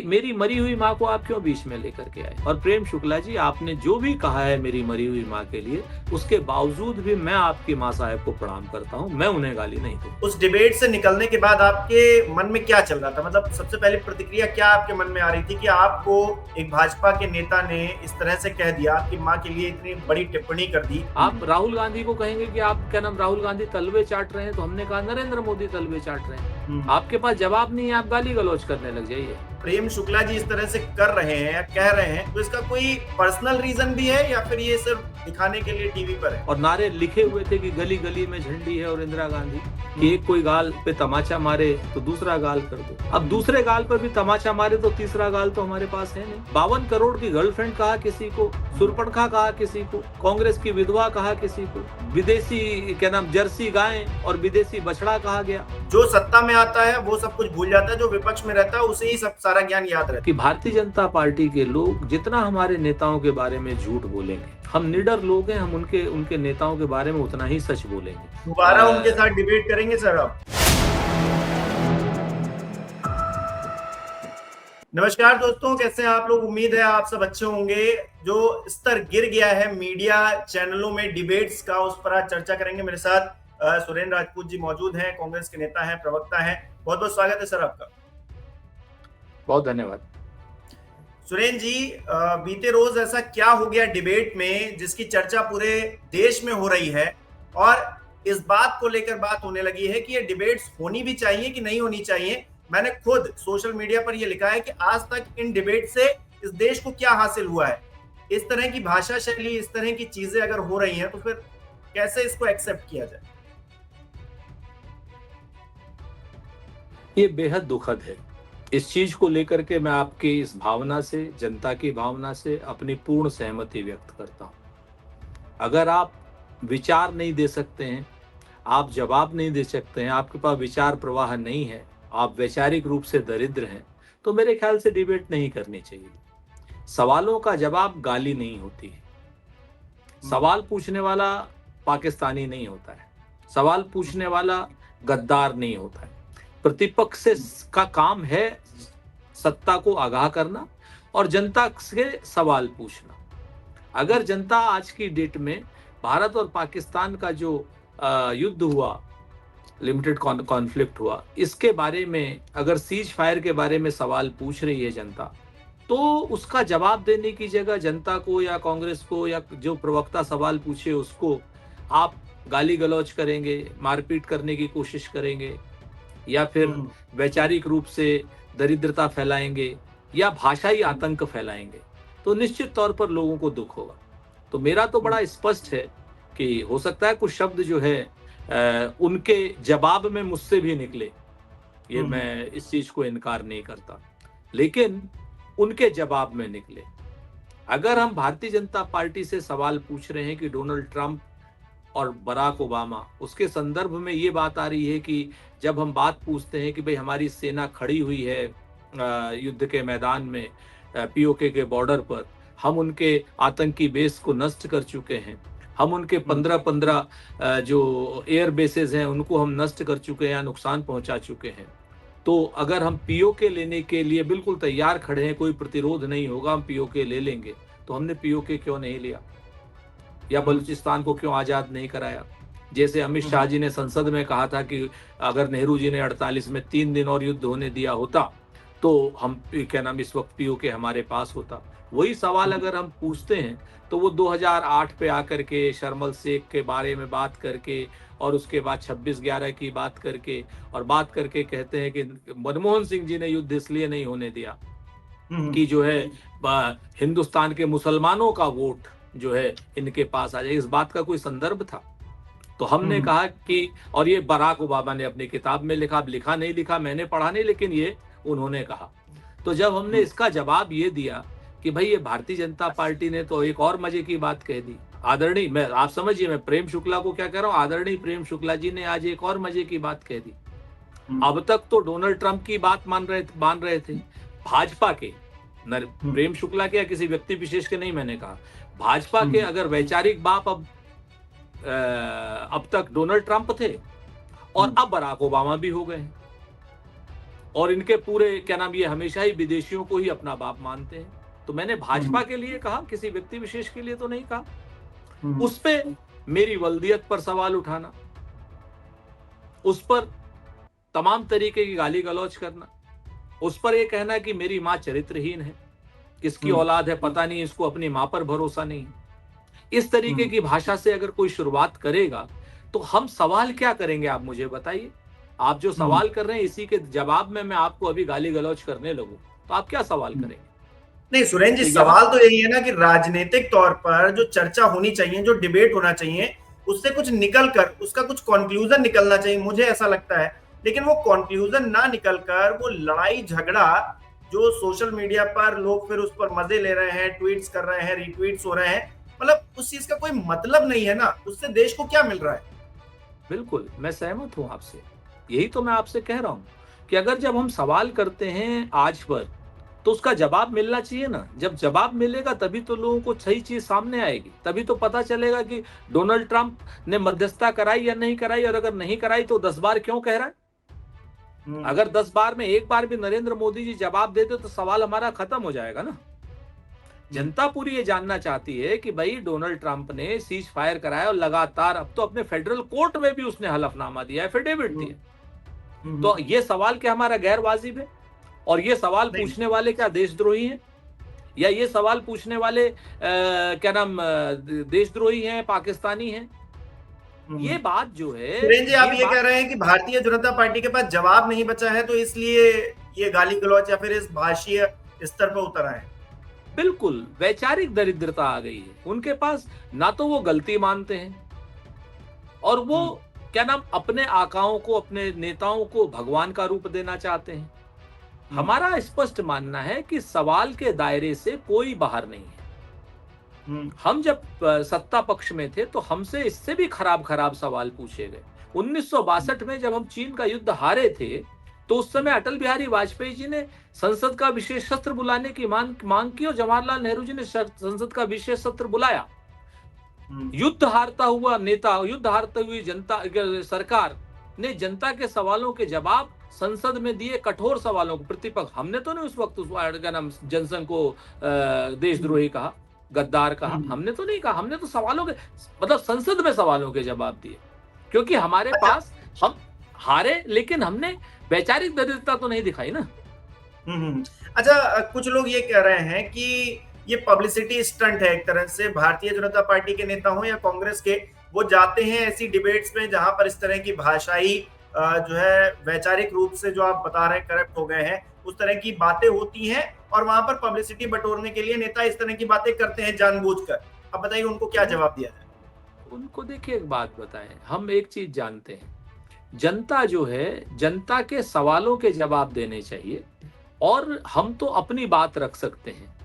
मेरी मरी हुई माँ को आप क्यों बीच में लेकर के आए? और प्रेम शुक्ला जी, आपने जो भी कहा है मेरी मरी हुई माँ के लिए, उसके बावजूद भी मैं आपकी माँ साहब को प्रणाम करता हूँ, मैं उन्हें गाली नहीं दूंगा। उस डिबेट से निकलने के बाद आपके मन में क्या चल रहा था? मतलब सबसे पहले प्रतिक्रिया क्या आपके मन में आ रही थी कि आपको एक भाजपा के नेता ने इस तरह से कह दिया, आपकी माँ के लिए इतनी बड़ी टिप्पणी कर दी? आप राहुल गांधी को कहेंगे कि आप क्या नाम राहुल गांधी तलवे चाट रहे हैं, तो हमने कहा नरेंद्र मोदी तलवे चाट रहे हैं। आपके पास जवाब नहीं है, आप गाली गलौज करने लग जाइए। प्रेम शुक्ला जी इस तरह से कर रहे हैं या कह रहे हैं, तो इसका कोई पर्सनल रीजन भी है या फिर ये सिर्फ दिखाने के लिए टीवी पर है? और नारे लिखे हुए थे कि गली गली में झंडी है और इंदिरा गांधी, कि एक कोई गाल पे तमाचा मारे तो दूसरा गाल कर दो। अब दूसरे गाल पर भी तमाचा मारे तो तीसरा गाल तो हमारे पास है नहीं। 52 करोड़ की गर्लफ्रेंड कहा किसी को, सुरपणखा कहा किसी को, कांग्रेस की विधवा कहा किसी को, विदेशी क्या नाम जर्सी गाय और विदेशी बछड़ा कहा गया। जो सत्ता में आता है वो सब कुछ भूल जाता है, जो विपक्ष में रहता है उसे ही सब सारा ज्ञान याद रहता है। कि भारतीय जनता पार्टी के लोग जितना हमारे नेताओं के बारे में झूठ बोलेंगे, हम निडर लोग हैं, हम उनके नेताओं के बारे में उतना ही सच बोलेंगे। दोबारा उनके साथ डिबेट करेंगे सर आप? नमस्कार दोस्तों, कैसे हैं आप लोग? उम्मीद है आप सब अच्छे होंगे। जो स्तर गिर गया है मीडिया चैनलों में डिबेट्स का, उस पर आज चर्चा करेंगे। मेरे साथ सुरेंद्र राजपूत जी मौजूद हैं, कांग्रेस के नेता हैं, प्रवक्ता हैं। बहुत बहुत स्वागत है सर आपका। बहुत धन्यवाद। सुरेंद्र जी, बीते रोज ऐसा क्या हो गया डिबेट में जिसकी चर्चा पूरे देश में हो रही है और इस बात को लेकर बात होने लगी है कि ये डिबेट्स होनी भी चाहिए कि नहीं होनी चाहिए? मैंने खुद सोशल मीडिया पर यह लिखा है कि आज तक इन डिबेट से इस देश को क्या हासिल हुआ है? इस तरह की भाषा शैली, इस तरह की चीजें अगर हो रही हैं तो फिर कैसे इसको एक्सेप्ट किया जाए? ये बेहद दुखद है। इस चीज को लेकर के मैं आपकी इस भावना से, जनता की भावना से अपनी पूर्ण सहमति व्यक्त करता हूं। अगर आप विचार नहीं दे सकते हैं, आप जवाब नहीं दे सकते हैं, आपके पास विचार प्रवाह नहीं है, आप वैचारिक रूप से दरिद्र हैं, तो मेरे ख्याल से डिबेट नहीं करनी चाहिए। सवालों का जवाब गाली नहीं होती है। सवाल पूछने वाला पाकिस्तानी नहीं होता है, सवाल पूछने वाला गद्दार नहीं होता है। प्रतिपक्ष से का काम है सत्ता को आगाह करना और जनता से सवाल पूछना। अगर जनता आज की डेट में भारत और पाकिस्तान का जो युद्ध हुआ, लिमिटेड कॉन्फ्लिक्ट हुआ, इसके बारे में अगर सीज फायर के बारे में सवाल पूछ रही है जनता, तो उसका जवाब देने की जगह जनता को या कांग्रेस को या जो प्रवक्ता सवाल पूछे उसको आप गाली गलौज करेंगे, मारपीट करने की कोशिश करेंगे, या फिर वैचारिक रूप से दरिद्रता फैलाएंगे या भाषाई आतंक फैलाएंगे, तो निश्चित तौर पर लोगों को दुख होगा। तो मेरा तो बड़ा स्पष्ट है कि हो सकता है कुछ शब्द जो है उनके जवाब में मुझसे भी निकले, ये मैं इस चीज को इनकार नहीं करता, लेकिन उनके जवाब में निकले। अगर हम भारतीय जनता पार्टी से सवाल पूछ रहे हैं कि डोनाल्ड ट्रंप और बराक ओबामा, उसके संदर्भ में ये बात आ रही है कि जब हम बात पूछते हैं कि भाई हमारी सेना खड़ी हुई है युद्ध के मैदान में, पीओके के बॉर्डर पर, हम उनके आतंकी बेस को नष्ट कर चुके हैं, हम उनके 15 जो एयर बेसेस हैं उनको हम नष्ट कर चुके हैं या नुकसान पहुंचा चुके हैं, तो अगर हम पीओके लेने के लिए बिल्कुल तैयार खड़े हैं, कोई प्रतिरोध नहीं होगा, हम पीओके ले लेंगे, तो हमने पीओके क्यों नहीं लिया? या बलूचिस्तान को क्यों आजाद नहीं कराया? जैसे अमित शाह जी ने संसद में कहा था कि अगर नेहरू जी ने 48 में 3 दिन और युद्ध होने दिया होता तो हम क्या नाम इस वक्त पीओके हमारे पास होता। वही सवाल अगर हम पूछते हैं तो वो 2008 पे आकर के शर्मल शेख के बारे में बात करके और उसके बाद 26/11 की बात करके और बात करके कहते हैं कि मनमोहन सिंह जी ने युद्ध इसलिए नहीं होने दिया कि जो है हिंदुस्तान के मुसलमानों का वोट जो है इनके पास आ जाए। इस बात का कोई संदर्भ था? तो हमने कहा कि, और ये बराक ओबामा ने अपनी किताब में लिखा, लिखा नहीं लिखा मैंने पढ़ा नहीं, लेकिन ये उन्होंने कहा। तो जब हमने इसका जवाब ये दिया कि भाई ये भारतीय जनता पार्टी ने तो एक और मजे की बात कह दी, आदरणीय, मैं आप समझिए मैं प्रेम शुक्ला को क्या कह रहा हूँ, आदरणीय प्रेम शुक्ला जी ने आज एक और मजे की बात कह दी। अब तक तो डोनाल्ड ट्रंप की बात मान रहे थे, भाजपा के, प्रेम शुक्ला के या किसी व्यक्ति विशेष के नहीं, मैंने कहा भाजपा के अगर वैचारिक बाप अब तक डोनाल्ड ट्रंप थे और अब बराक ओबामा भी हो गए। और इनके पूरे क्या नाम, ये हमेशा ही विदेशियों को ही अपना बाप मानते हैं। तो मैंने भाजपा के लिए कहा, किसी व्यक्ति विशेष के लिए तो नहीं कहा। उस पे मेरी वल्दियत पर सवाल उठाना, उस पर तमाम तरीके की गाली गलौज करना, उस पर यह कहना कि मेरी माँ चरित्रहीन है, किसकी औलाद है पता नहीं, इसको अपनी माँ पर भरोसा नहीं। इस तरीके की भाषा से अगर कोई शुरुआत करेगा तो हम सवाल क्या करेंगे, आप मुझे बताइए। आप जो सवाल कर रहे हैं इसी के जवाब में मैं आपको अभी गाली गलौज करने लगूं तो आप क्या सवाल करेंगे? नहीं सुरेंद्र जी, सवाल तो यही है ना कि राजनीतिक तौर पर जो चर्चा होनी चाहिए, जो डिबेट होना चाहिए, उससे कुछ निकल कर उसका कुछ कंक्लूजन निकलना चाहिए, मुझे ऐसा लगता है। लेकिन वो कंक्लूजन ना निकल कर वो लड़ाई झगड़ा जो सोशल मीडिया पर लोग फिर उस पर मजे ले रहे हैं, ट्वीट्स कर रहे हैं, रीट्वीट्स हो रहे हैं, मतलब उस चीज का कोई मतलब नहीं है ना, उससे देश को क्या मिल रहा है? बिल्कुल, मैं सहमत हूं आपसे। यही तो मैं आपसे कह रहा हूं कि अगर जब हम सवाल करते हैं आज पर तो उसका जवाब मिलना चाहिए ना। जब जवाब मिलेगा तभी तो लोगों को सही चीज सामने आएगी, तभी तो पता चलेगा कि डोनाल्ड ट्रंप ने मध्यस्थता कराई या नहीं कराई, और अगर नहीं कराई तो 10 बार क्यों कह रहा है। अगर 10 बार में एक बार भी नरेंद्र मोदी जी जवाब देते तो सवाल हमारा खत्म हो जाएगा ना। जनता पूरी ये जानना चाहती है कि भाई डोनाल्ड ट्रंप ने सीज फायर कराया और लगातार अब तो अपने फेडरल कोर्ट में भी उसने हलफनामा दिया, एफिडेविट दिया। तो ये सवाल क्या हमारा गैर वाजिब है? और ये सवाल पूछने वाले क्या देशद्रोही हैं, या ये सवाल पूछने वाले क्या नाम देशद्रोही हैं, पाकिस्तानी हैं? ये बात जो है, सुरेंद्र जी, आप ये कह रहे हैं कि भारतीय जनता पार्टी के पास जवाब नहीं बचा है तो इसलिए ये गाली गलौज या फिर इस भाषीय स्तर पर उतर आए? बिल्कुल, वैचारिक दरिद्रता आ गई है उनके पास। ना तो वो गलती मानते हैं और वो क्या नाम अपने आकाओं को, अपने नेताओं को भगवान का रूप देना चाहते हैं। हमारा स्पष्ट मानना है कि सवाल के दायरे से कोई बाहर नहीं है। हम जब सत्ता पक्ष में थे तो हमसे इससे भी खराब खराब सवाल पूछे गए। 1962 में जब हम चीन का युद्ध हारे थे तो उस समय अटल बिहारी वाजपेयी जी ने संसद का विशेष सत्र बुलाने की मांग की और जवाहरलाल नेहरू जी ने संसद का विशेष सत्र बुलाया। युद्ध हारता हुआ नेता, युद्ध हारती हुई जनता, सरकार ने जनता के सवालों के जवाब संसद में दिए, कठोर सवालों को। प्रतिपक्ष हमने तो नहीं उस वक्त उस का नाम जनसंघ को देशद्रोही कहा, गद्दार कहा, हमने तो नहीं कहा। हमने तो सवालों के मतलब संसद में सवालों के जवाब दिए, क्योंकि हमारे पास, हम हारे लेकिन हमने वैचारिक दरिद्रता तो नहीं दिखाई ना। अच्छा, कुछ लोग ये कह रहे हैं कि ये पब्लिसिटी स्टंट है एक तरह से। भारतीय जनता पार्टी के नेता हो या कांग्रेस के, वो जाते हैं ऐसी डिबेट्स में जहां पर इस तरह की भाषाई जो है वैचारिक रूप से जो आप बता रहे हैं करप्ट हो गए हैं, उस तरह की बातें होती हैं और वहां पर पब्लिसिटी बटोरने के लिए नेता इस तरह की बातें करते हैं जानबूझकर। अब बताइए उनको क्या जवाब दिया जाए? उनको देखिए एक बात बताएं, हम एक चीज जानते हैं, जनता जो है, जनता के सवालों के जवाब देने चाहिए और हम तो अपनी बात रख सकते हैं।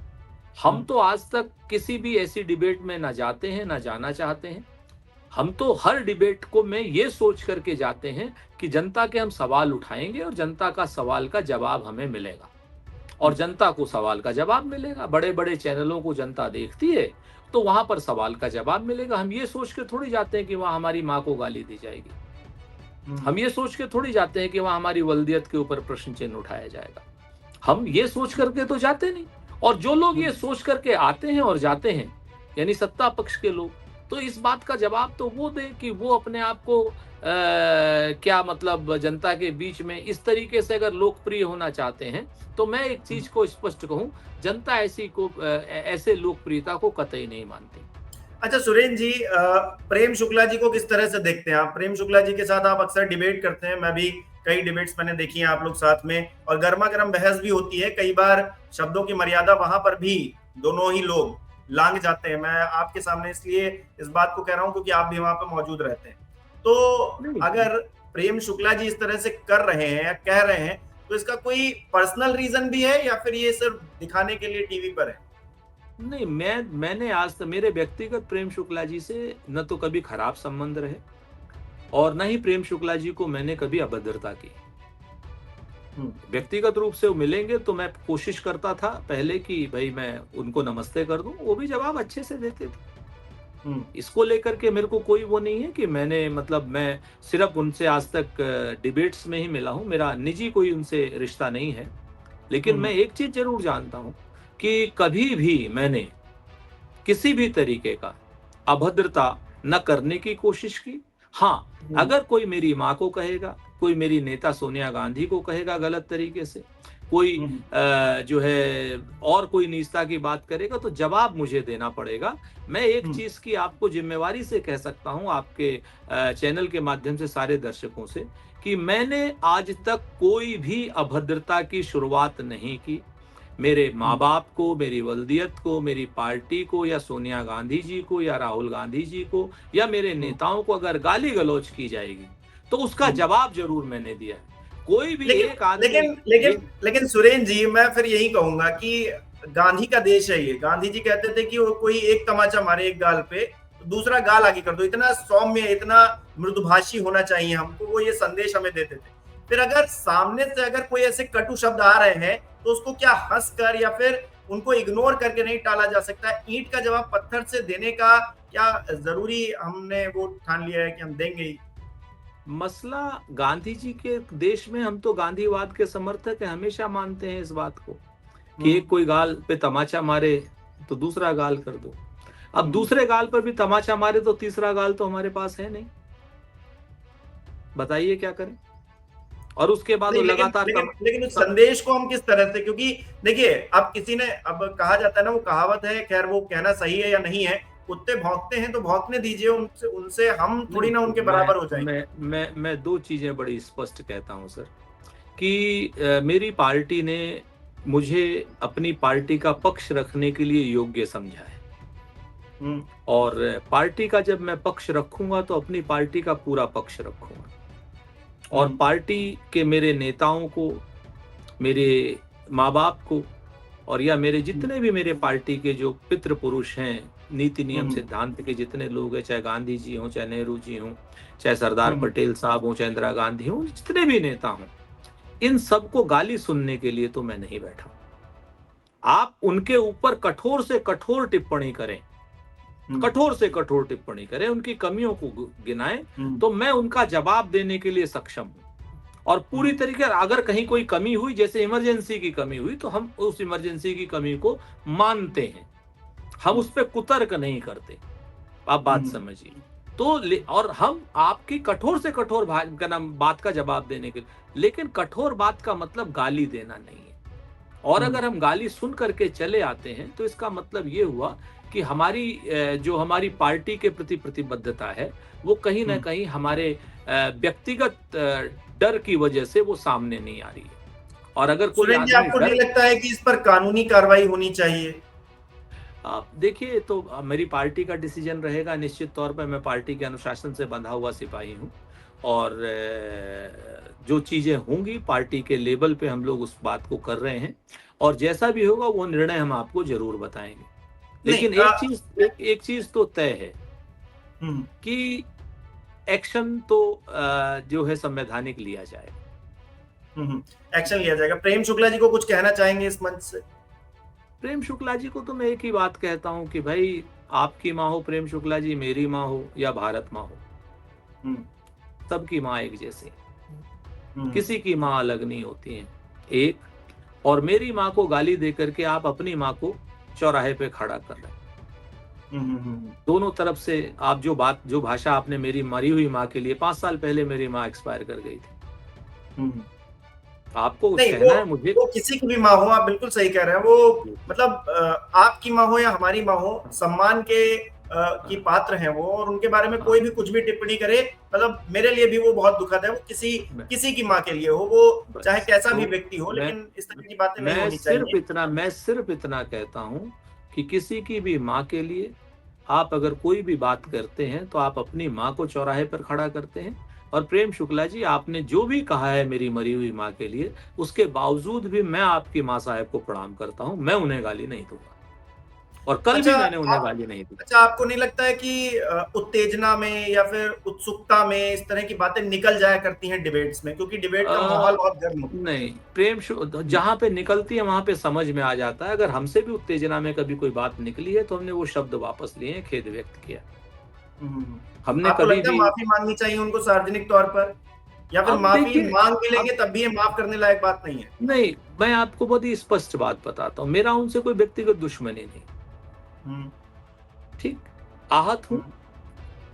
हम तो आज तक किसी भी ऐसी डिबेट में ना जाते हैं, ना जाना चाहते हैं। हम तो हर डिबेट को में ये सोच करके जाते हैं कि जनता के हम सवाल उठाएंगे और जनता का सवाल का जवाब हमें मिलेगा, और जनता को सवाल का जवाब मिलेगा। बड़े बड़े चैनलों को जनता देखती है तो वहां पर सवाल का जवाब मिलेगा। हम ये सोच के थोड़ी जाते हैं कि वहां हमारी माँ को गाली दी जाएगी। हम ये सोच के थोड़ी जाते हैं कि वहां हमारी वल्दियत के ऊपर प्रश्न चिन्ह उठाया जाएगा। हम ये सोच करके तो जाते नहीं। और जो लोग ये सोच करके आते हैं और जाते हैं, यानी सत्ता पक्ष के लोग, तो इस बात का जवाब तो वो दे कि वो अपने आप को क्या मतलब जनता के बीच में इस तरीके से अगर लोकप्रिय होना चाहते हैं, तो मैं एक चीज को स्पष्ट कहूं, जनता ऐसे लोकप्रियता को कतई नहीं मानती। अच्छा सुरेंद्र जी, प्रेम शुक्ला जी को किस तरह से देखते हैं आप? प्रेम शुक्ला जी के साथ आप अक्सर डिबेट करते हैं, मैं भी कई डिबेट्स मैंने देखी हैं आप लोग साथ में, और गर्मा गर्म बहस भी होती है। कई बार शब्दों की मर्यादा वहां पर भी दोनों ही लोग लांग जाते हैं। मैं आपके सामने इसलिए इस बात को कह रहा हूं क्योंकि आप भी वहां पर मौजूद रहते हैं। तो अगर प्रेम शुक्ला जी इस तरह से कर रहे हैं या कह रहे हैं तो इसका कोई पर्सनल रीजन भी है या फिर ये सिर्फ दिखाने के लिए टीवी पर है? नहीं, मैंने आज तक मेरे व्यक्तिगत प्रेम शुक्ला जी से न तो कभी खराब संबंध रहे और न ही प्रेम शुक्ला जी को मैंने कभी अभद्रता की। व्यक्तिगत रूप से वो मिलेंगे तो मैं कोशिश करता था पहले कि भाई मैं उनको नमस्ते कर दूं, वो भी जवाब अच्छे से देते थे। इसको लेकर के मेरे को कोई वो नहीं है कि मैंने मतलब मैं सिर्फ उनसे आज तक डिबेट्स में ही मिला हूँ, मेरा निजी कोई उनसे रिश्ता नहीं है। लेकिन मैं एक चीज जरूर जानता हूँ कि कभी भी मैंने किसी भी तरीके का अभद्रता न करने की कोशिश की। हाँ, अगर कोई मेरी माँ को कहेगा, कोई मेरी नेता सोनिया गांधी को कहेगा गलत तरीके से, कोई जो है और कोई नीचता की बात करेगा तो जवाब मुझे देना पड़ेगा। मैं एक चीज की आपको जिम्मेवारी से कह सकता हूं, आपके चैनल के माध्यम से सारे दर्शकों से, कि मैंने आज तक कोई भी अभद्रता की शुरुआत नहीं की। मेरे माँ बाप को, मेरी वल्दियत को, मेरी पार्टी को, या सोनिया गांधी जी को, या राहुल गांधी जी को, या मेरे नेताओं को अगर गाली गलौज की जाएगी तो उसका जवाब जरूर मैंने दिया है। कोई भी एक आदमी लेकिन सुरेन जी, मैं फिर यही कहूंगा कि गांधी का देश है ये। गांधी जी कहते थे कि वो कोई एक तमाचा मारे एक गाल पे तो दूसरा गाल आगे कर दो। इतना सौम्य, इतना मृदुभाषी होना चाहिए हमको, वो ये संदेश हमें देते थे। फिर अगर सामने से अगर कोई ऐसे कटु शब्द आ रहे हैं तो उसको क्या हंसकर या फिर उनको इग्नोर करके नहीं टाला जा सकता। ईंट का जवाब पत्थर से देने का क्या जरूरी हमने वो ठान लिया है कि हम देंगे ही? मसला गांधी जी के देश में, हम तो गांधीवाद के समर्थक हैं, हमेशा मानते हैं इस बात को कि एक कोई गाल पे तमाचा मारे तो दूसरा गाल कर दो। अब दूसरे गाल पर भी तमाचा मारे तो तीसरा गाल तो हमारे पास है नहीं, बताइए क्या करें। और उसके बाद लगातार लेकिन उस संदेश को हम किस तरह से, क्योंकि देखिए अब किसी ने, अब कहा जाता है ना, वो कहावत है, खैर वो कहना सही है या नहीं है, कुत्ते भौंकते हैं तो भौंकने दीजिए, उनसे हम थोड़ी ना उनके बराबर हो जाएंगे। मैं दो चीजें बड़ी स्पष्ट कहता हूं सर, कि मेरी पार्टी ने मुझे अपनी पार्टी का पक्ष रखने के लिए योग्य समझा है, और पार्टी का जब मैं पक्ष रखूंगा तो अपनी पार्टी का पूरा पक्ष रखूंगा। और पार्टी के मेरे नेताओं को, मेरे माँ बाप को, और या मेरे जितने भी मेरे पार्टी के जो पितृ पुरुष हैं, नीति नियम सिद्धांत के जितने लोग हैं, चाहे गांधी जी हों, चाहे नेहरू जी हों, चाहे सरदार पटेल साहब हों, चाहे इंदिरा गांधी हों, जितने भी नेता हों, इन सबको गाली सुनने के लिए तो मैं नहीं बैठा। आप उनके ऊपर कठोर से कठोर टिप्पणी करें, कठोर से कठोर टिप्पणी करें, उनकी कमियों को गिनाएं, तो मैं उनका जवाब देने के लिए सक्षम हूं। और पूरी तरीके से अगर कहीं कोई कमी हुई, जैसे इमरजेंसी की कमी हुई, तो हम उस इमरजेंसी की कमी को मानते हैं, हम उस पर कुतर्क नहीं करते। आप बात समझिए। तो और हम आपकी कठोर से कठोर बात का जवाब देने के लिए, लेकिन कठोर बात का मतलब गाली देना नहीं है। और अगर हम गाली सुन करके चले आते हैं तो इसका मतलब ये हुआ कि हमारी पार्टी के प्रति प्रतिबद्धता है वो कहीं ना कहीं हमारे व्यक्तिगत डर की वजह से वो सामने नहीं आ रही है। और अगर कोई आपको नहीं लगता है कि इस पर कानूनी कार्रवाई होनी चाहिए? देखिए, तो मेरी पार्टी का डिसीजन रहेगा। निश्चित तौर पर मैं पार्टी के अनुशासन से बंधा हुआ सिपाही हूँ, और जो चीजें होंगी पार्टी के लेवल पे हम लोग उस बात को कर रहे हैं, और जैसा भी होगा वो निर्णय हम आपको जरूर बताएंगे। लेकिन एक चीज तो तय है कि एक्शन तो जो है संवैधानिक लिया जाएगा। एक्शन लिया जाएगा। प्रेम शुक्ला जी को कुछ कहना चाहेंगे इस मंच से? प्रेम शुक्ला जी को तो मैं एक ही बात कहता हूं कि भाई, आपकी माँ हो प्रेम शुक्ला जी, मेरी माँ हो या भारत माँ हो, सबकी माँ एक जैसी, किसी की माँ अलग नहीं होती है। एक, और मेरी माँ को गाली दे करके आप अपनी माँ को चौराहे पे खड़ा कर रहे हैं। दोनों तरफ से आप जो भाषा आपने मेरी मरी हुई माँ के लिए, 5 साल पहले मेरी माँ एक्सपायर कर गई थी, आपको कहना है मुझे? वो किसी की भी माँ हो, आप बिल्कुल सही कह रहे हैं। वो मतलब आपकी माँ हो या हमारी माँ हो, सम्मान के की पात्र हैं वो, और उनके बारे में कोई भी कुछ भी टिप्पणी करे, मतलब मेरे लिए भी वो बहुत दुखद है। वो किसी की माँ के लिए हो, वो चाहे कैसा भी व्यक्ति हो, लेकिन इस तरह की बातें नहीं होनी चाहिए। मैं सिर्फ इतना कहता हूँ कि किसी की भी माँ के लिए आप अगर कोई भी बात करते हैं तो आप अपनी माँ को चौराहे पर खड़ा करते हैं। और प्रेम शुक्ला जी, आपने जो भी कहा है मेरी मरी हुई माँ के लिए, उसके बावजूद भी मैं आपकी माँ साहब को प्रणाम करता हूँ, मैं उन्हें गाली नहीं दूंगा। और कल भी अच्छा मैंने उन्हें गाली नहीं दी। अच्छा, आपको नहीं लगता है कि उत्तेजना में या फिर उत्सुकता में इस तरह की बातें निकल जाया करती हैं डिबेट्स में, क्योंकि डिबेट का माहौल बहुत गर्म होता नहीं, प्रेम है? जहां पे निकलती है वहां पे समझ में आ जाता है। अगर हमसे भी उत्तेजना में कभी कोई बात निकली है तो हमने वो शब्द वापस लिए हैं, खेद व्यक्त किया। हम्म। हमने आपको कभी लगता है भी, माफी मांगनी चाहिए उनको सार्वजनिक तौर पर, या फिर अब माफी देखिए, मांग भी लेंगे अब तब भी ये माफ करने लायक बात नहीं है? नहीं, मैं आपको बहुत ही स्पष्ट बात बताता हूँ, मेरा उनसे कोई व्यक्तिगत दुश्मनी नहीं। हम्म। ठीक, आहत हूं। हम्म।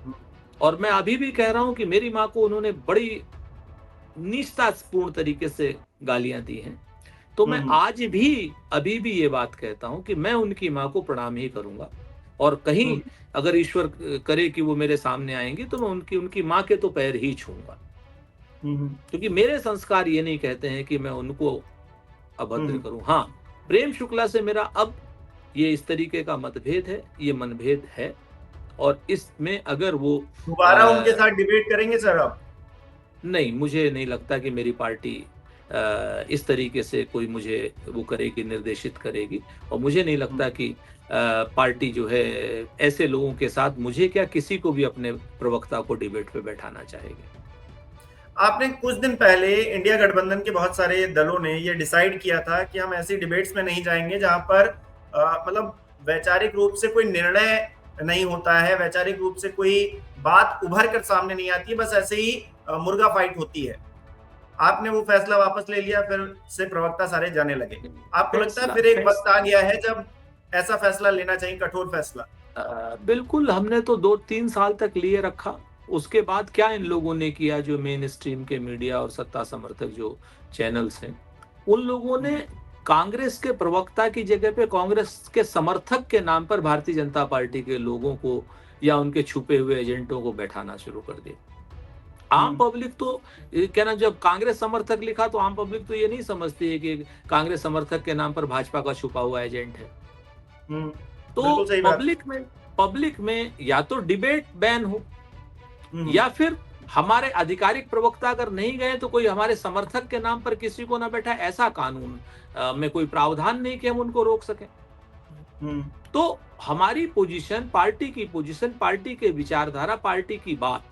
हम्म। और मैं अभी भी कह रहा हूं कि मेरी माँ को उन्होंने बड़ी निष्ठापूर्ण तरीके से गालियां दी हैं। तो मैं हम्म। आज भी, अभी भी ये बात कहता हूं कि मैं उनकी माँ को प्रणाम ही करूंगा। और कहीं हम्म। अगर ईश्वर करे कि वो मेरे सामने आएंगी तो मैं उनकी उनकी माँ के तो पैर ही छूंगा। हम्म। क्योंकि मेरे संस्कार ये नहीं कहते हैं कि मैं उनको अभद्र हम्म। करूं। हाँ, प्रेम शुक्ला से मेरा अब ये इस तरीके का मतभेद है, ये मनभेद है। और इसमें अगर वो दोबारा उनके साथ डिबेट करेंगे सर आप? नहीं, मुझे नहीं लगता कि मेरी पार्टी इस तरीके से कोई मुझे वो करेगी, निर्देशित करेगी। और मुझे नहीं हम्म। लगता कि पार्टी जो है ऐसे लोगों के साथ, मुझे क्या किसी को भी अपने प्रवक्ता को डिबेट पे बैठाना चाहेगी। आपने कुछ दिन पहले इंडिया गठबंधन के बहुत सारे दलों ने ये डिसाइड किया था कि हम ऐसी डिबेट्स में नहीं जाएंगे जहां पर मतलब वैचारिक रूप से कोई निर्णय नहीं होता है, वैचारिक रूप से कोई बात उभर कर सामने नहीं आती है, बस ऐसे ही मुर्गा फाइट होती है। आपने वो फैसला वापस ले लिया, फिर से प्रवक्ता सारे जाने लगे। आपको लगता है फैसला फिर एक वक्त फैसला आ गया है जब ऐसा फैसला लेना चाहिए, कठोर फैसला? बिल्कुल, हमने तो 2-3 साल तक लिए रखा। उसके बाद क्या इन लोगों ने किया, जो मेन स्ट्रीम के मीडिया और सत्ता समर्थक जो चैनल्स हैं, उन लोगों ने कांग्रेस के प्रवक्ता की जगह पे कांग्रेस के समर्थक के नाम पर भारतीय जनता पार्टी के लोगों को या उनके छुपे हुए एजेंटों को बैठाना शुरू कर दिया। आम पब्लिक तो क्या ना, जब कांग्रेस समर्थक लिखा तो आम पब्लिक तो ये नहीं समझती है कि कांग्रेस समर्थक के नाम पर भाजपा का छुपा हुआ एजेंट है। तो बिल्कुल सही बात। पब्लिक में या तो डिबेट बैन हो, या फिर हमारे आधिकारिक प्रवक्ता अगर नहीं गए तो कोई हमारे समर्थक के नाम पर किसी को ना बैठा, ऐसा कानून में कोई प्रावधान नहीं कि हम उनको रोक सकें। तो हमारी पोजीशन, पार्टी की पोजीशन, पार्टी के विचारधारा, पार्टी की बात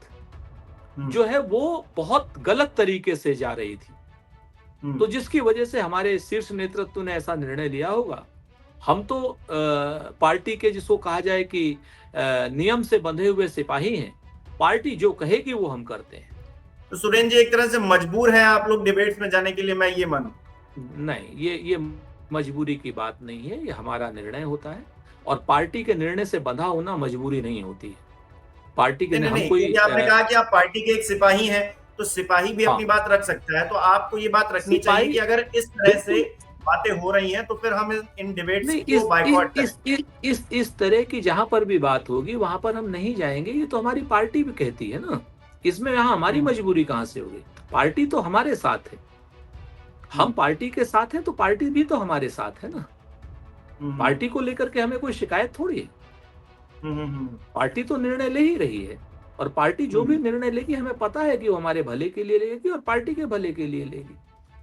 जो है वो बहुत गलत तरीके से जा रही थी। तो जिसकी वजह से हमारे शीर्ष नेतृत्व ने ऐसा निर्णय लिया होगा। हम तो पार्टी के, जिसको कहा जाए कि नियम से बंधे हुए सिपाही हैं। पार्टी जो कहेगी वो हम करते हैं। तो सुरेंद्र जी, एक तरह से मजबूर हैं आप लोग डिबेट्स में जाने के लिए, मैं ये मानूं? नहीं, ये मजबूरी की बात नहीं है, ये हमारा निर्णय होता है। और पार्टी के निर्णय से बंधा होना मजबूरी नहीं होती है। पार्टी के नहीं हम नहीं, कोई क्योंकि आपने कहा कि आप पार्टी के एक सिपाही हैं, तो सिपाही भी अपनी हाँ, बात रख सकता है। तो आपको ये बात रखनी चाहिए सिपाही कि अगर इस तरह से बिल्कुल बातें हो रही हैं तो फिर हम इन डिबेट्स नहीं। को बायकॉट करें। इस तरह की जहां पर भी बात होगी वहां पर हम नहीं जाएंगे। ये तो हमारी पार्टी भी कहती है ना। इसमें यहाँ हमारी मजबूरी कहां से होगी? पार्टी तो हमारे साथ है, हम पार्टी के साथ हैं, तो पार्टी भी तो हमारे साथ है ना। पार्टी को लेकर के हमें कोई शिकायत थोड़ी है। पार्टी तो निर्णय ले ही रही है, और पार्टी जो भी निर्णय लेगी हमें पता है कि वो हमारे भले के लिए लेगी और पार्टी के भले के लिए लेगी।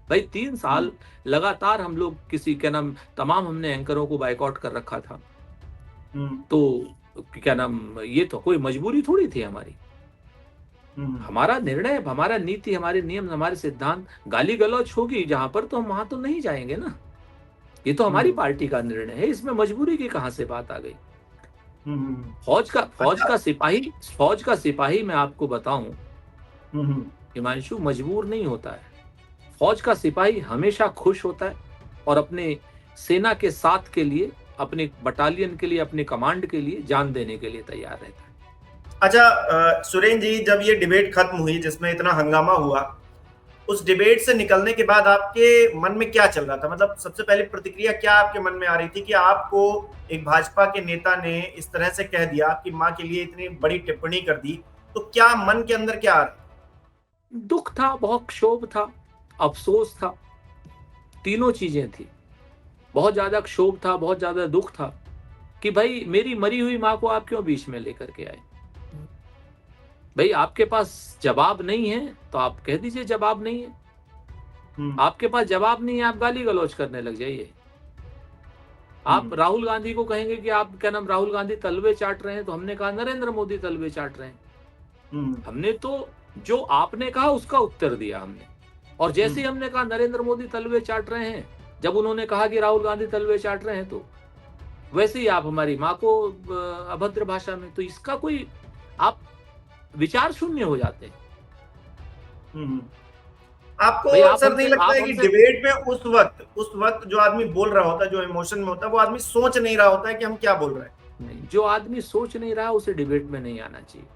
भाई 3 साल लगातार हम लोग किसी, क्या नाम, तमाम हमने एंकरों को बायकॉट कर रखा था। तो क्या नाम, ये तो कोई मजबूरी थोड़ी थी हमारी। हमारा निर्णय, हमारा नीति, हमारे नियम, हमारे सिद्धांत। गाली गलौज होगी जहां पर तो हम वहां तो नहीं जाएंगे ना। ये तो हमारी पार्टी का निर्णय है, इसमें मजबूरी की कहां से बात आ गई? फौज का सिपाही मैं आपको बताऊं हिमांशु, मजबूर नहीं होता है। फौज का सिपाही हमेशा खुश होता है और अपने सेना के साथ के लिए, अपने बटालियन के लिए, अपने कमांड के लिए जान देने के लिए तैयार रहता है। अच्छा सुरेंद्र जी, जब ये डिबेट खत्म हुई जिसमें इतना हंगामा हुआ, उस डिबेट से निकलने के बाद आपके मन में क्या चल रहा था? मतलब सबसे पहले प्रतिक्रिया क्या आपके मन में आ रही थी कि आपको एक भाजपा के नेता ने इस तरह से कह दिया, आपकी माँ के लिए इतनी बड़ी टिप्पणी कर दी, तो क्या मन के अंदर क्या आ रहा? दुख था, बहुत क्षोभ था, अफसोस था, तीनों चीजें थी। बहुत ज्यादा क्षोभ था, बहुत ज्यादा दुख था कि भाई मेरी मरी हुई माँ को आप क्यों बीच में लेकर के आए? भाई आपके पास जवाब नहीं है तो आप कह दीजिए जवाब नहीं है। आपके पास जवाब नहीं है, आप गाली गलौज करने लग जाइए। आप राहुल गांधी को कहेंगे कि आप क्या नाम राहुल गांधी तलवे चाट रहे हैं, तो हमने कहा नरेंद्र मोदी तलवे चाट रहे हैं। हमने तो जो आपने कहा उसका उत्तर दिया हमने, और जैसे ही हमने कहा नरेंद्र मोदी तलवे चाट रहे हैं, जब उन्होंने कहा कि राहुल गांधी तलवे चाट रहे हैं, तो वैसे ही आप हमारी माँ को अभद्र भाषा में, तो इसका कोई आप विचार शून्य हो जाते हैं। आपको सर नहीं लगता है कि डिबेट में उस वक्त जो आदमी बोल रहा होता है, जो इमोशन में होता है, वो आदमी सोच नहीं रहा होता है कि हम क्या बोल रहे हैं? नहीं, जो आदमी सोच नहीं रहा उसे डिबेट में नहीं आना चाहिए,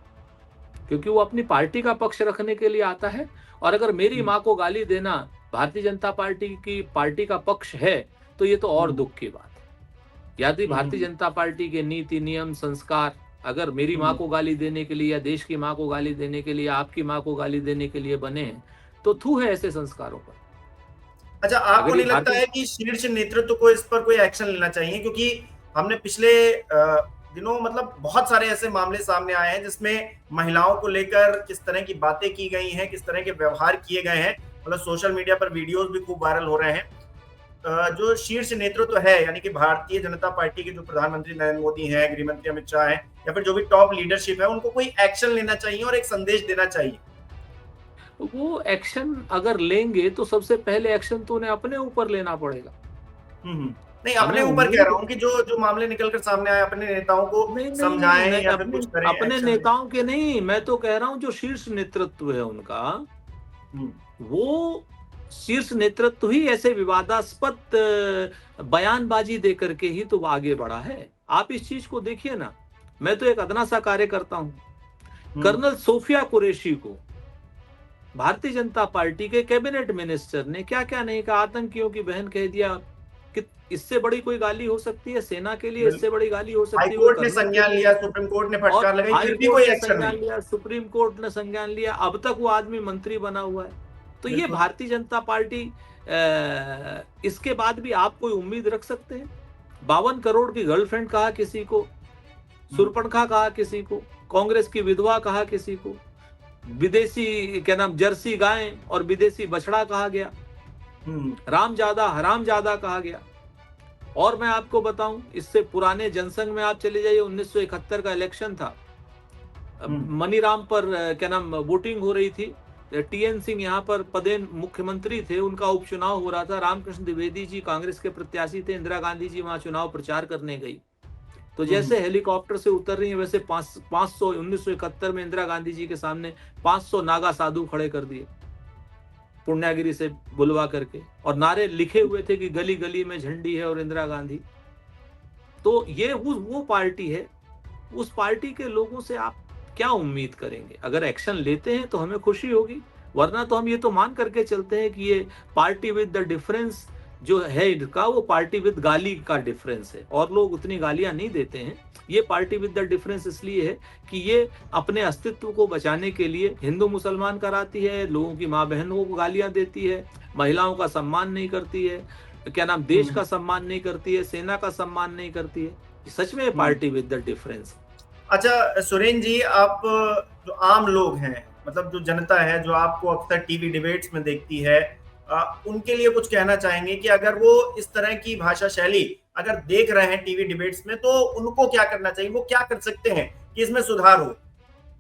क्योंकि वो अपनी पार्टी का पक्ष रखने के लिए आता है। और अगर मेरी माँ को गाली देना भारतीय जनता पार्टी का पक्ष है, तो ये तो और दुख की बात है। यदि भारतीय जनता पार्टी के नीति नियम संस्कार अगर मेरी माँ को गाली देने के लिए, या देश की माँ को गाली देने के लिए, आपकी माँ को गाली देने के लिए बने हैं, तो थू है ऐसे संस्कारों पर। अच्छा, आपको नहीं लगता है कि शीर्ष नेतृत्व को इस पर कोई एक्शन लेना चाहिए? क्योंकि हमने पिछले दिनों मतलब बहुत सारे ऐसे मामले सामने आए हैं जिसमें महिलाओं को लेकर किस तरह की बातें की गई हैं, किस तरह के व्यवहार किए गए हैं, मतलब सोशल मीडिया पर वीडियोस भी खूब वायरल हो रहे हैं। जो शीर्ष नेतृत्व है, यानी कि भारतीय जनता पार्टी के जो प्रधानमंत्री नरेंद्र मोदी हैं, गृह मंत्री अमित शाह हैं, या फिर जो भी टॉप लीडरशिप है, उनको कोई एक्शन लेना चाहिए और एक संदेश देना चाहिए। वो एक्शन अगर लेंगे तो सबसे पहले एक्शन तो उन्हें अपने ऊपर लेना पड़ेगा। नहीं, अपने ऊपर कह रहा हूँ कि जो मामले निकलकर सामने आए, अपने नेताओं को समझाएं या फिर कुछ करें। अपने नेताओं के नहीं, मैं तो कह रहा हूँ जो शीर्ष नेतृत्व है उनका, वो शीर्ष नेतृत्व ही ऐसे विवादास्पद बयानबाजी देकर के ही तो आगे बढ़ा है। आप इस चीज को देखिए ना, मैं तो एक अदना सा कार्य करता हूँ। कर्नल सोफिया कुरैशी को भारतीय जनता पार्टी के कैबिनेट मिनिस्टर ने क्या क्या नहीं कहा, आतंकियों की बहन कह दिया। कि इससे बड़ी कोई गाली हो सकती है सेना के लिए? इससे बड़ी गाली हो सकती है? हाईकोर्ट ने संज्ञान लिया, सुप्रीम कोर्ट ने फटकार लगाई, फिर भी कोई एक्शन नहीं लिया। सुप्रीम कोर्ट ने संज्ञान लिया, अब तक वो आदमी मंत्री बना हुआ है। तो ये भारतीय जनता पार्टी, इसके बाद भी आप कोई उम्मीद रख सकते हैं? 52 करोड़ की गर्लफ्रेंड कहा किसी को, सुरपणखा कहा किसी को, कांग्रेस की विधवा कहा किसी को, विदेशी क्या नाम जर्सी गाय और विदेशी बछड़ा कहा गया, रामजादा हरामजादा कहा गया। और मैं आपको बताऊं, इससे पुराने जनसंघ में आप चले जाइए, 1971 का इलेक्शन था, मनीराम पर क्या नाम वोटिंग हो रही थी, टीएन सिंह यहाँ पर पदेन मुख्यमंत्री थे, उनका उपचुनाव हो रहा था, रामकृष्ण द्विवेदी जी कांग्रेस के प्रत्याशी थे, इंदिरा गांधी जी वहां चुनाव प्रचार करने गई। तो जैसे हेलीकॉप्टर से उतर रही है, वैसे 500 1971 में इंदिरा गांधी जी के सामने 500 नागा साधु खड़े कर दिए पुण्यागिरी से बुलवा करके, और नारे लिखे हुए थे कि गली गली में झंडी है और इंदिरा गांधी। तो ये वो पार्टी है, उस पार्टी के लोगों से आप क्या उम्मीद करेंगे? अगर एक्शन लेते हैं तो हमें खुशी होगी, वरना तो हम ये तो मान करके चलते हैं कि ये पार्टी विद द डिफरेंस जो है इनका, वो पार्टी विद गाली का डिफरेंस है, और लोग उतनी गालियां नहीं देते हैं। ये पार्टी विद द डिफरेंस इसलिए है कि ये अपने अस्तित्व को बचाने के लिए हिंदू मुसलमान कराती है, लोगों की माँ बहनों को गालियां देती है, महिलाओं का सम्मान नहीं करती है, क्या नाम देश का सम्मान नहीं करती है, सेना का सम्मान नहीं करती है। सच में पार्टी विद द डिफरेंस। अच्छा सुरेन जी, आप जो आम लोग हैं, मतलब जो जनता है, जो आपको अक्सर टीवी डिबेट्स में देखती है, उनके लिए कुछ कहना चाहेंगे कि अगर वो इस तरह की भाषा शैली अगर देख रहे हैं टीवी डिबेट्स में, तो उनको क्या करना चाहिए? वो क्या कर सकते हैं कि इसमें सुधार हो?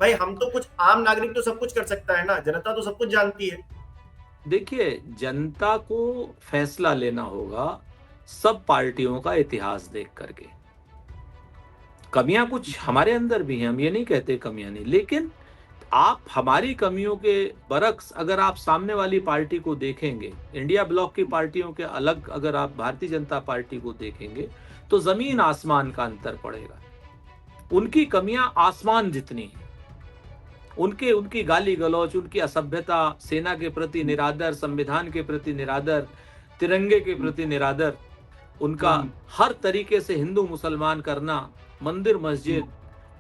भाई हम तो कुछ आम नागरिक तो सब कुछ कर सकता है ना, जनता तो सब कुछ जानती है। देखिए, जनता को फैसला लेना होगा सब पार्टियों का इतिहास देख करके। कमियां कुछ हमारे अंदर भी हैं, हम ये नहीं कहते कमियां नहीं, लेकिन आप हमारी कमियों के बरक्स अगर आप सामने वाली पार्टी को देखेंगे, इंडिया ब्लॉक की पार्टियों के अलग अगर आप भारतीय जनता पार्टी को देखेंगे, तो जमीन आसमान का अंतर पड़ेगा। उनकी कमियां आसमान जितनी हैं, उनकी गाली गलौज, उनकी असभ्यता, सेना के प्रति निरादर, संविधान के प्रति निरादर, तिरंगे के प्रति निरादर, उनका हर तरीके से हिंदू मुसलमान करना, मंदिर मस्जिद,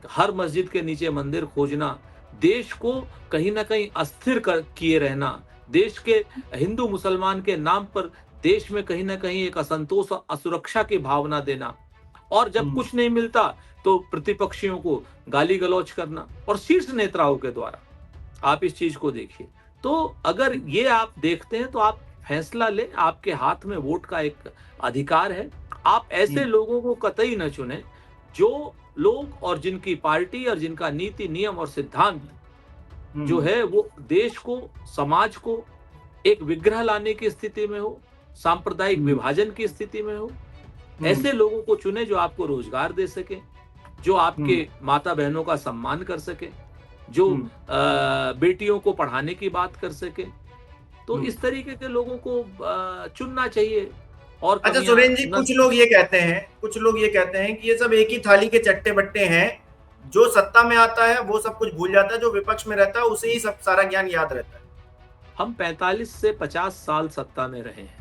हर मस्जिद के नीचे मंदिर खोजना, देश को कहीं ना कहीं अस्थिर किए रहना, देश के हिंदू मुसलमान के नाम पर देश में कहीं ना कहीं एक असंतोष, असुरक्षा की भावना देना, और जब कुछ नहीं मिलता तो प्रतिपक्षियों को गाली गलौज करना, और शीर्ष नेताओं के द्वारा। आप इस चीज को देखिए। तो अगर ये आप देखते हैं तो आप फैसला लें, आपके हाथ में वोट का एक अधिकार है, आप ऐसे लोगों को कतई न चुने जो लोग और जिनकी पार्टी और जिनका नीति नियम और सिद्धांत जो है वो देश को, समाज को एक विग्रह लाने की स्थिति में हो, सांप्रदायिक विभाजन की स्थिति में हो। ऐसे लोगों को चुने जो आपको रोजगार दे सके, जो आपके माता बहनों का सम्मान कर सके, जो बेटियों को पढ़ाने की बात कर सके। तो इस तरीके के लोगों को चुनना चाहिए। और अच्छा सुरेन जी, कुछ लोग ये कहते हैं कि ये सब एक ही थाली के चट्टे बट्टे हैं, जो सत्ता में आता है वो सब कुछ भूल जाता है, जो विपक्ष में रहता है उसे ही सब सारा ज्ञान याद रहता है। हम 45 से 50 साल सत्ता में रहे हैं।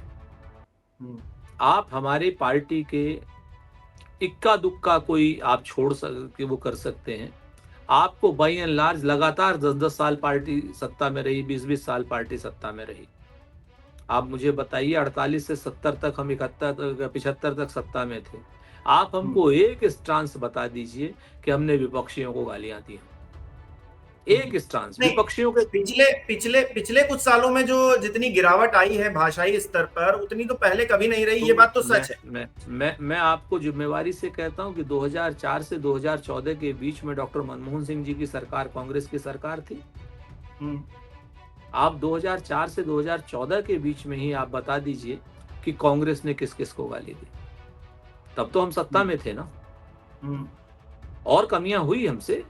आप हमारी पार्टी के इक्का दुक्का कोई आप छोड़ सकते, वो कर सकते हैं। आपको बाई एंड लार्ज लगातार 10-10 साल पार्टी सत्ता में रही, 20-20 साल पार्टी सत्ता में रही। आप मुझे बताइए 48 से 70 तक हम 75 तक सत्ता में थे। आप हमको एक स्टांस बता दीजिए कि हमने विपक्षियों को गालियां दी। एक स्टांस विपक्षियों के पिछले कुछ सालों में जो जितनी गिरावट आई है भाषाई स्तर पर, उतनी तो पहले कभी नहीं रही। ये बात तो सच है। मैं आपको जिम्मेवारी से कहता हूं कि 2004 से 2014 के बीच में डॉक्टर मनमोहन सिंह जी की सरकार कांग्रेस की सरकार थी। आप 2004 से 2014 के बीच में ही आप बता दीजिए कि कांग्रेस ने किस किस को गाली दी। तब तो हम सत्ता में थे ना। और कमियां हुई हमसे,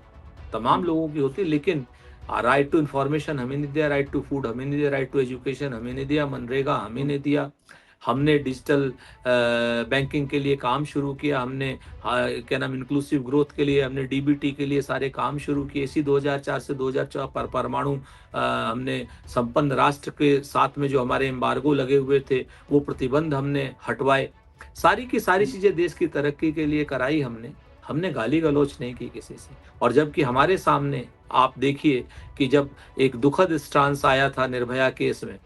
तमाम लोगों की होती, लेकिन राइट टू इंफॉर्मेशन हमें नहीं दिया, राइट टू फूड हमें नहीं दिया, राइट टू एजुकेशन हमें नहीं दिया, मनरेगा हमें नहीं दिया। हमने डिजिटल बैंकिंग के लिए काम शुरू किया, हमने क्या नाम इंक्लूसिव ग्रोथ के लिए, हमने डीबीटी के लिए सारे काम शुरू किए। इसी 2004 से 2014 पर परमाणु हमने संपन्न राष्ट्र के साथ में जो हमारे एम्बार्गो लगे हुए थे वो प्रतिबंध हमने हटवाए। सारी की सारी चीजें देश की तरक्की के लिए कराई हमने गाली गलौज नहीं की किसी से। और जबकि हमारे सामने आप देखिए कि जब एक दुखद स्टांस आया था निर्भया केस में,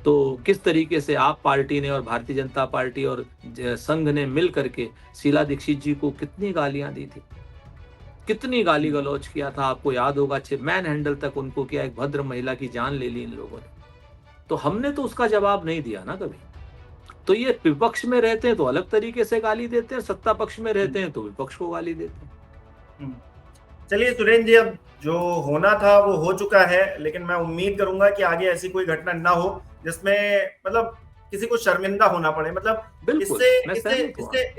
तो किस तरीके से आप पार्टी ने और भारतीय जनता पार्टी और संघ ने मिल करके शीला दीक्षित जी को कितनी गालियां दी थी, कितनी गाली गलौज किया था। आपको याद होगा, मैन हैंडल तक उनको किया, एक भद्र महिला की जान ले ली इन लोगों ने। तो हमने तो उसका जवाब नहीं दिया ना कभी। तो ये विपक्ष में रहते हैं तो अलग तरीके से गाली देते हैं, सत्ता पक्ष में रहते हैं तो विपक्ष को गाली देते हैं। चलिए सुरेन जी, अब जो होना था वो हो चुका है, लेकिन मैं उम्मीद करूंगा कि आगे ऐसी कोई घटना ना हो जिसमें मतलब किसी को शर्मिंदा होना पड़े। मतलब इससे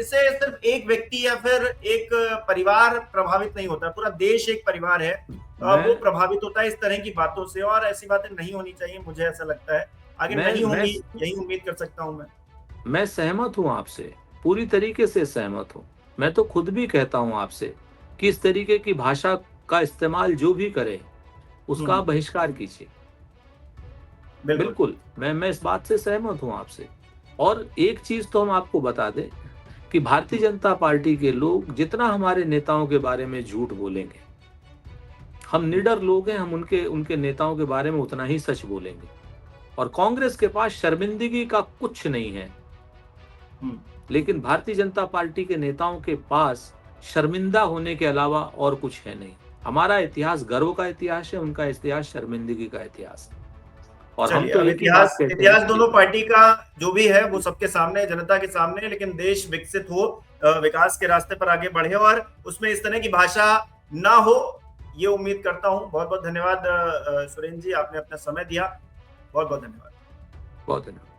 सिर्फ एक व्यक्ति या फिर एक परिवार प्रभावित नहीं होता, पूरा देश एक परिवार है, वो प्रभावित होता है इस तरह की बातों से। और ऐसी बातें नहीं होनी चाहिए, मुझे ऐसा लगता है। आगे नहीं होंगी, यही उम्मीद कर सकता हूं मैं सहमत हूं आपसे, पूरी तरीके से सहमत हूं। मैं तो खुद भी कहता हूं आपसे कि इस तरीके की भाषा का इस्तेमाल जो भी करे उसका बहिष्कार कीजिए। बिल्कुल मैं इस बात से सहमत हूं आपसे। और एक चीज तो हम आपको बता दें कि भारतीय जनता पार्टी के लोग जितना हमारे नेताओं के बारे में झूठ बोलेंगे, हम निडर लोग हैं, हम उनके नेताओं के बारे में उतना ही सच बोलेंगे। और कांग्रेस के पास शर्मिंदगी का कुछ नहीं है, लेकिन भारतीय जनता पार्टी के नेताओं के पास शर्मिंदा होने के अलावा और कुछ है नहीं। हमारा इतिहास गर्व का इतिहास है, उनका इतिहास शर्मिंदगी का इतिहास है। और हम तो इतिहास दोनों पार्टी का जो भी है वो सबके सामने, जनता के सामने। लेकिन देश विकसित हो, विकास के रास्ते पर आगे बढ़े और उसमें इस तरह की भाषा ना हो, ये उम्मीद करता हूं। बहुत बहुत धन्यवाद सुरेन जी, आपने अपना समय दिया। बहुत बहुत धन्यवाद। बहुत धन्यवाद।